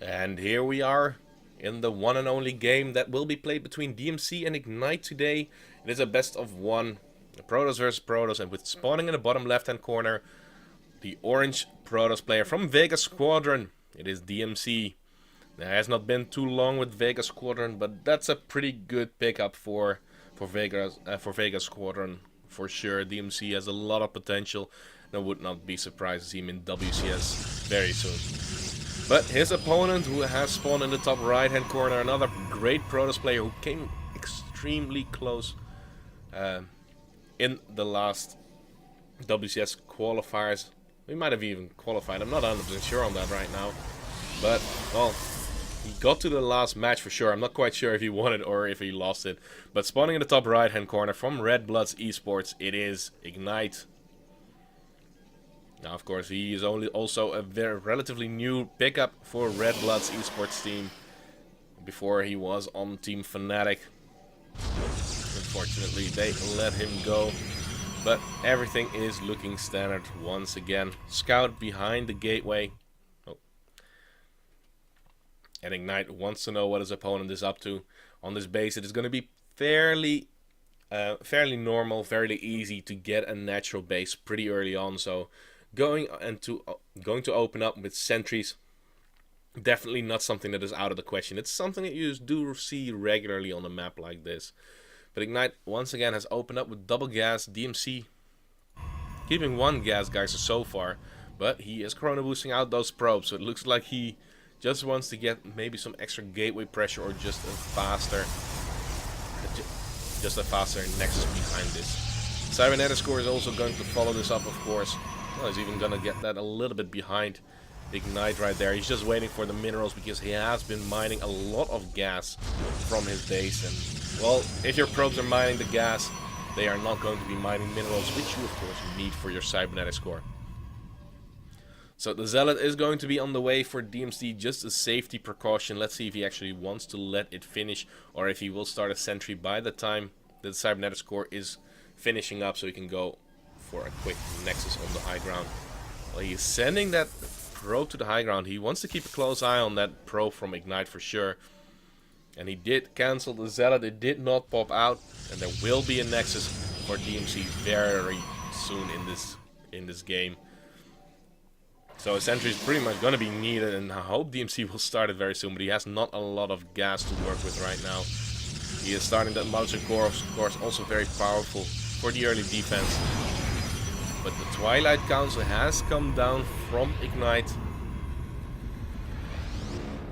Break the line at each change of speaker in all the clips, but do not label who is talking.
And here we are in the one and only game that will be played between DMC and Ignite today. It is a best of one, Protoss versus Protoss, and with spawning in the bottom left hand corner, the orange Protoss player from Vega Squadron. It is DMC. It has not been too long with Vega Squadron, but that's a pretty good pickup for Vega Squadron for sure. DMC has a lot of potential, and I would not be surprised to see him in WCS very soon. But his opponent, who has spawned in the top right hand corner, another great Protoss player who came extremely close in the last WCS qualifiers. We might have even qualified, I'm not 100% sure on that right now. But, well, he got to the last match for sure. I'm not quite sure if he won it or if he lost it. But spawning in the top right hand corner from Red Bloods Esports, it is Ignite. Now, of course, he is also a very relatively new pickup for Red Bloods Esports team. Before he was on Team Fnatic. Unfortunately, they let him go. But everything is looking standard once again. Scout behind the gateway. Oh. And Ignite wants to know what his opponent is up to. On this base, it is going to be fairly normal, fairly easy to get a natural base pretty early on. So going to open up with sentries, definitely not something that is out of the question. It's something that you do see regularly on a map like this. But Ignite once again has opened up with double gas. DMC keeping one gas geyser so far, but he is chrono boosting out those probes, so it looks like he just wants to get maybe some extra gateway pressure or just a faster nexus behind this. Cybernetic score is also going to follow this up, of course. Well, he's even going to get that a little bit behind Ignite right there. He's just waiting for the minerals because he has been mining a lot of gas from his base. And, well, if your probes are mining the gas, they are not going to be mining minerals, which you, of course, need for your cybernetic score. So the Zealot is going to be on the way for DMC, just a safety precaution. Let's see if he actually wants to let it finish, or if he will start a sentry by the time the cybernetic score is finishing up, so he can go for a quick nexus on the high ground. Well, he's sending that probe to the high ground. He wants to keep a close eye on that probe from Ignite for sure. And he did cancel the Zealot. It did not pop out, and there will be a nexus for DMC very soon in this game. So a sentry is pretty much going to be needed, and I hope DMC will start it very soon. But he has not a lot of gas to work with right now. He is starting that Mothership core, of course, also very powerful for the early defense. But the Twilight Council has come down from Ignite.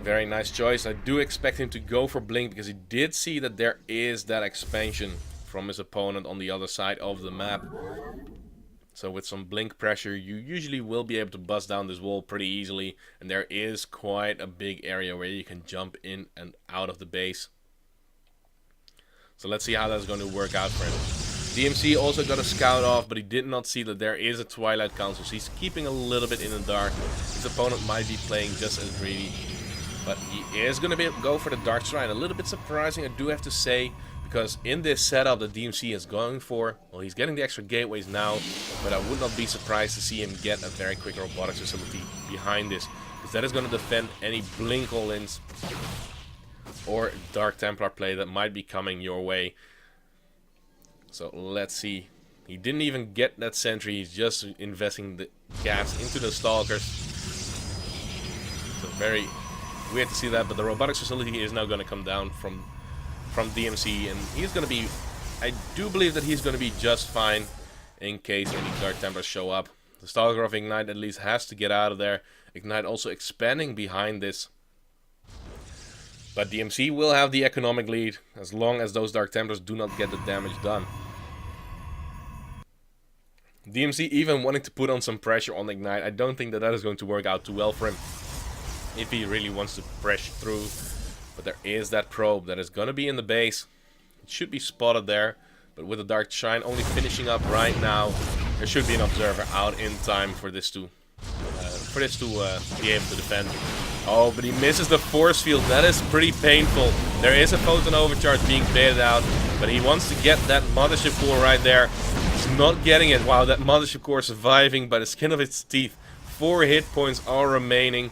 Very nice choice. I do expect him to go for Blink because he did see that there is that expansion from his opponent on the other side of the map. So with some Blink pressure, you usually will be able to bust down this wall pretty easily. And there is quite a big area where you can jump in and out of the base. So let's see how that's going to work out for him. DMC also got a scout off, but he did not see that there is a Twilight Council, so he's keeping a little bit in the dark. His opponent might be playing just as greedy, but he is going to go for the Dark Shrine. A little bit surprising, I do have to say, because in this setup that DMC is going for, well, he's getting the extra gateways now, but I would not be surprised to see him get a very quick robotics facility behind this, because that is going to defend any Blink all-ins or Dark Templar play that might be coming your way. So let's see. He didn't even get that sentry. He's just investing the gas into the stalkers. So very weird to see that. But the robotics facility is now going to come down from DMC, and he's going to be. I do believe that he's going to be just fine in case any Dark Templars show up. The Stalker of Ignite at least has to get out of there. Ignite also expanding behind this. But DMC will have the economic lead as long as those Dark Templars do not get the damage done. DMC even wanting to put on some pressure on Ignite. I don't think that is going to work out too well for him if he really wants to press through. But there is that probe that is going to be in the base. It should be spotted there. But with the Dark Shrine only finishing up right now, there should be an observer out in time for this to be able to defend. Oh, but he misses the force field. That is pretty painful. There is a photon overcharge being baited out, but he wants to get that Mothership core right there. He's not getting it. Wow, that Mothership core surviving by the skin of its teeth. 4 hit points are remaining.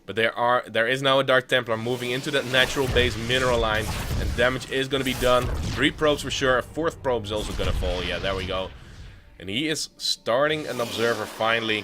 But there is now a Dark Templar moving into that natural base mineral line, and damage is going to be done. 3 probes for sure. A 4th probe is also going to fall. Yeah, there we go. And he is starting an observer finally.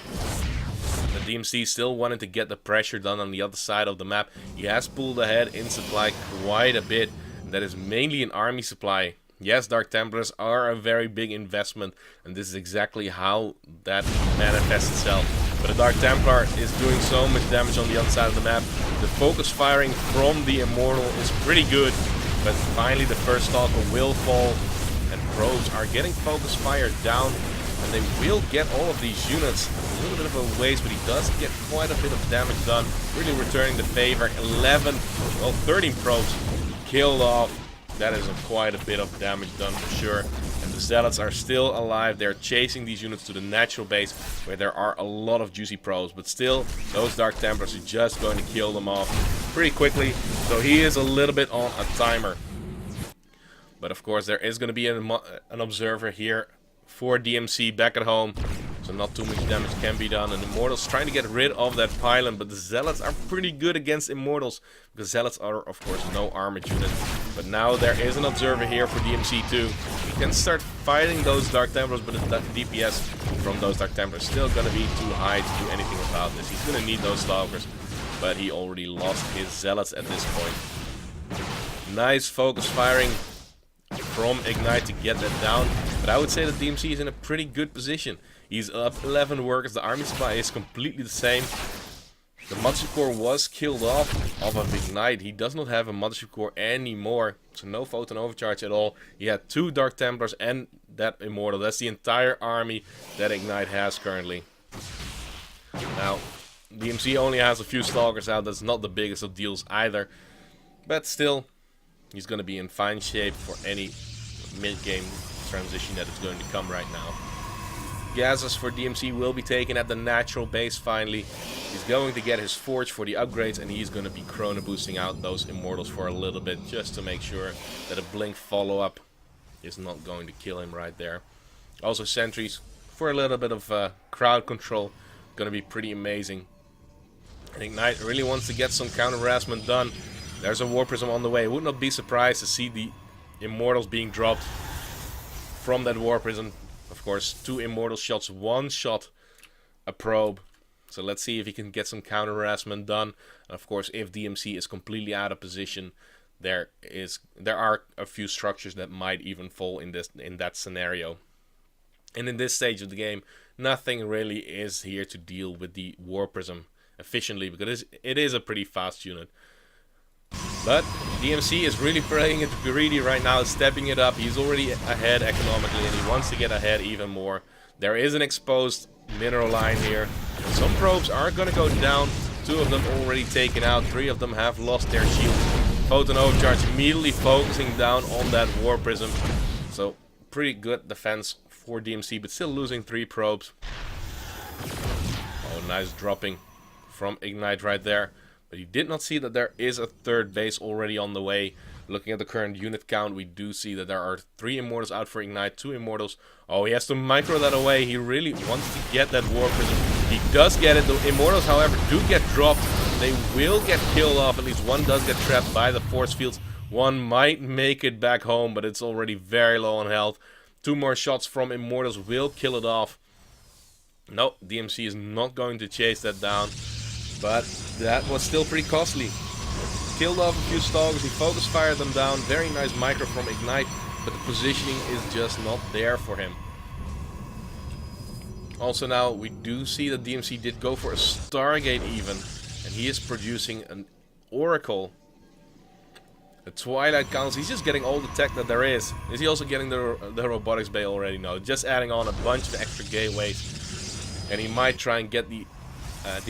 The DMC still wanted to get the pressure done on the other side of the map. He has pulled ahead in supply quite a bit. And that is mainly an army supply. Yes, Dark Templars are a very big investment, and this is exactly how that manifests itself. But the Dark Templar is doing so much damage on the other side of the map. The focus firing from the Immortal is pretty good, but finally the first Stalker will fall, and probes are getting focus fired down, and they will get all of these units. A little bit of a waste, but he does get quite a bit of damage done, really returning the favor. 13 probes killed off. That is quite a bit of damage done for sure. And the Zealots are still alive. They're chasing these units to the natural base where there are a lot of juicy probes. But still, those Dark Templars are just going to kill them off pretty quickly. So he is a little bit on a timer. But of course, there is going to be an observer here for DMC back at home. So not too much damage can be done. And Immortals trying to get rid of that pylon. But the Zealots are pretty good against Immortals. Because Zealots are, of course, no armored unit. But now there is an observer here for DMC too. He can start fighting those Dark Templars. But the DPS from those Dark Templars is still going to be too high to do anything about this. He's going to need those Stalkers. But he already lost his Zealots at this point. Nice focus firing from Ignite to get that down. But I would say that DMC is in a pretty good position. He's up 11 workers. The army supply is completely the same. The Mothership Core was killed off of Ignite. He does not have a Mothership Core anymore. So no photon overcharge at all. He had 2 Dark Templars and that Immortal. That's the entire army that Ignite has currently. Now, DMC only has a few Stalkers out. That's not the biggest of deals either. But still, he's going to be in fine shape for any mid-game transition that is going to come right now. Gases for DMC will be taken at the natural base finally. He's going to get his Forge for the upgrades, and he's going to be chrono boosting out those Immortals for a little bit, just to make sure that a Blink follow-up is not going to kill him right there. Also sentries for a little bit of crowd control, going to be pretty amazing. And Ignite really wants to get some counter harassment done. There's a War Prism on the way. Would not be surprised to see the Immortals being dropped from that War Prism. Of course, 2 Immortal shots, 1 shot a probe. So let's see if he can get some counter harassment done. And of course, if DMC is completely out of position, there are a few structures that might even fall in that scenario. And in this stage of the game, nothing really is here to deal with the War Prism efficiently, because it is a pretty fast unit. But DMC is really playing it greedy right now, stepping it up. He's already ahead economically, and he wants to get ahead even more. There is an exposed mineral line here. Some probes are going to go down. 2 of them already taken out. 3 of them have lost their shield. Photon overcharge immediately focusing down on that War Prism. So pretty good defense for DMC, but still losing 3 probes. Oh, nice dropping from Ignite right there. But he did not see that there is a 3rd base already on the way. Looking at the current unit count, we do see that there are 3 Immortals out for Ignite, 2 Immortals. Oh, he has to micro that away. He really wants to get that War Prism. He does get it. The Immortals, however, do get dropped. They will get killed off. At least 1 does get trapped by the force fields. 1 might make it back home, but it's already very low on health. 2 more shots from Immortals will kill it off. No, DMC is not going to chase that down. But that was still pretty costly. Killed off a few Stalkers, he focus fired them down. Very nice micro from Ignite, but the positioning is just not there for him. Also now, we do see that DMC did go for a Stargate even. And he is producing an Oracle. The Twilight Council, he's just getting all the tech that there is. Is he also getting the Robotics Bay already? No, just adding on a bunch of extra gateways. And he might try and get the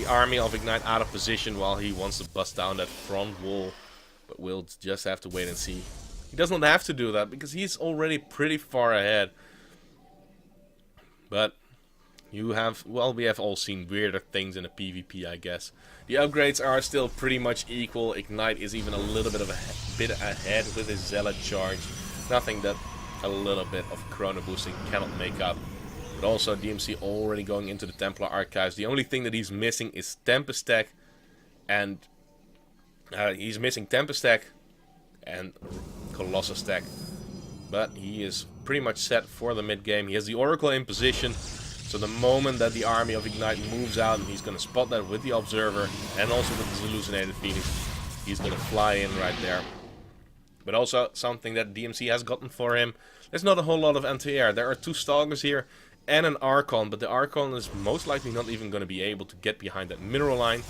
army of Ignite out of position while he wants to bust down that front wall. But we'll just have to wait and see. He does not have to do that because he's already pretty far ahead. But we have all seen weirder things in a PvP, I guess. The upgrades are still pretty much equal. Ignite is even a little bit ahead with his Zealot charge. Nothing that a little bit of chrono boosting cannot make up. But also DMC already going into the Templar Archives. The only thing that he's missing is Tempest Tech And he's missing Tempest Tech and Colossus Tech. But he is pretty much set for the mid game. He has the Oracle in position. So the moment that the army of Ignite moves out, and he's going to spot that with the Observer and also with his Hallucinated Phoenix, he's going to fly in right there. But also something that DMC has gotten for him, there's not a whole lot of anti-air. There are 2 Stalkers here and an Archon, but the Archon is most likely not even going to be able to get behind that mineral line.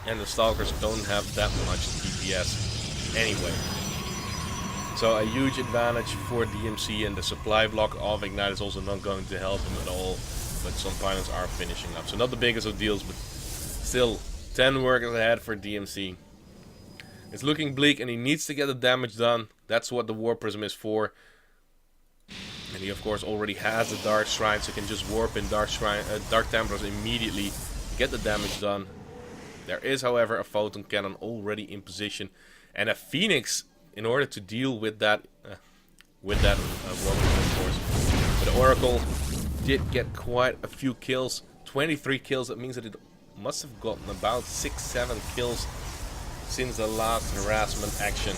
And the Stalkers don't have that much DPS anyway. So a huge advantage for DMC, and the supply block of Ignite is also not going to help him at all. But some pilots are finishing up. So not the biggest of deals, but still 10 workers ahead for DMC. It's looking bleak and he needs to get the damage done. That's what the War Prism is for. And he of course already has the Dark Shrine, so he can just warp in Dark Templars immediately to get the damage done. There is however a Photon Cannon already in position. And a Phoenix in order to deal with that War Prism of course. But the Oracle did get quite a few kills. 23 kills, that means that it must have gotten about 6-7 kills since the last harassment action.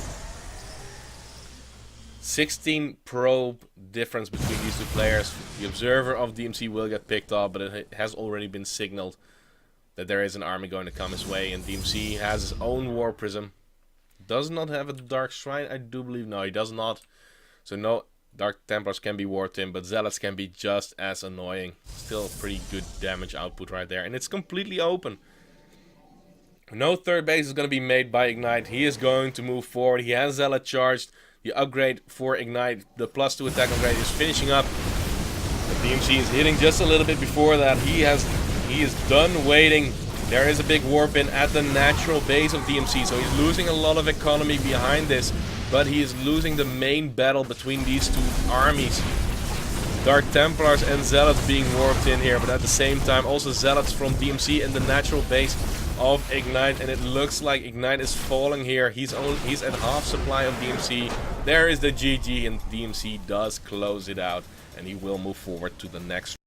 16 probe difference between these 2 players. The Observer of DMC will get picked off, but it has already been signaled that there is an army going to come his way, and DMC has his own War Prism. Does not have a Dark Shrine, I do believe. No, he does not. So no Dark Templars can be warped in, but Zealots can be just as annoying. Still pretty good damage output right there, and it's completely open. No third base is going to be made by Ignite. He is going to move forward. He has Zealot charged. The upgrade for Ignite, the +2 attack upgrade, is finishing up. The DMC is hitting just a little bit before that. He is done waiting. There is a big warp in at the natural base of DMC, so he's losing a lot of economy behind this, but he is losing the main battle between these 2 armies. Dark Templars and Zealots being warped in here, but at the same time also Zealots from DMC in the natural base of Ignite, and it looks like Ignite is falling here. He's at half supply of DMC. There is the GG, and DMC does close it out, and he will move forward to the next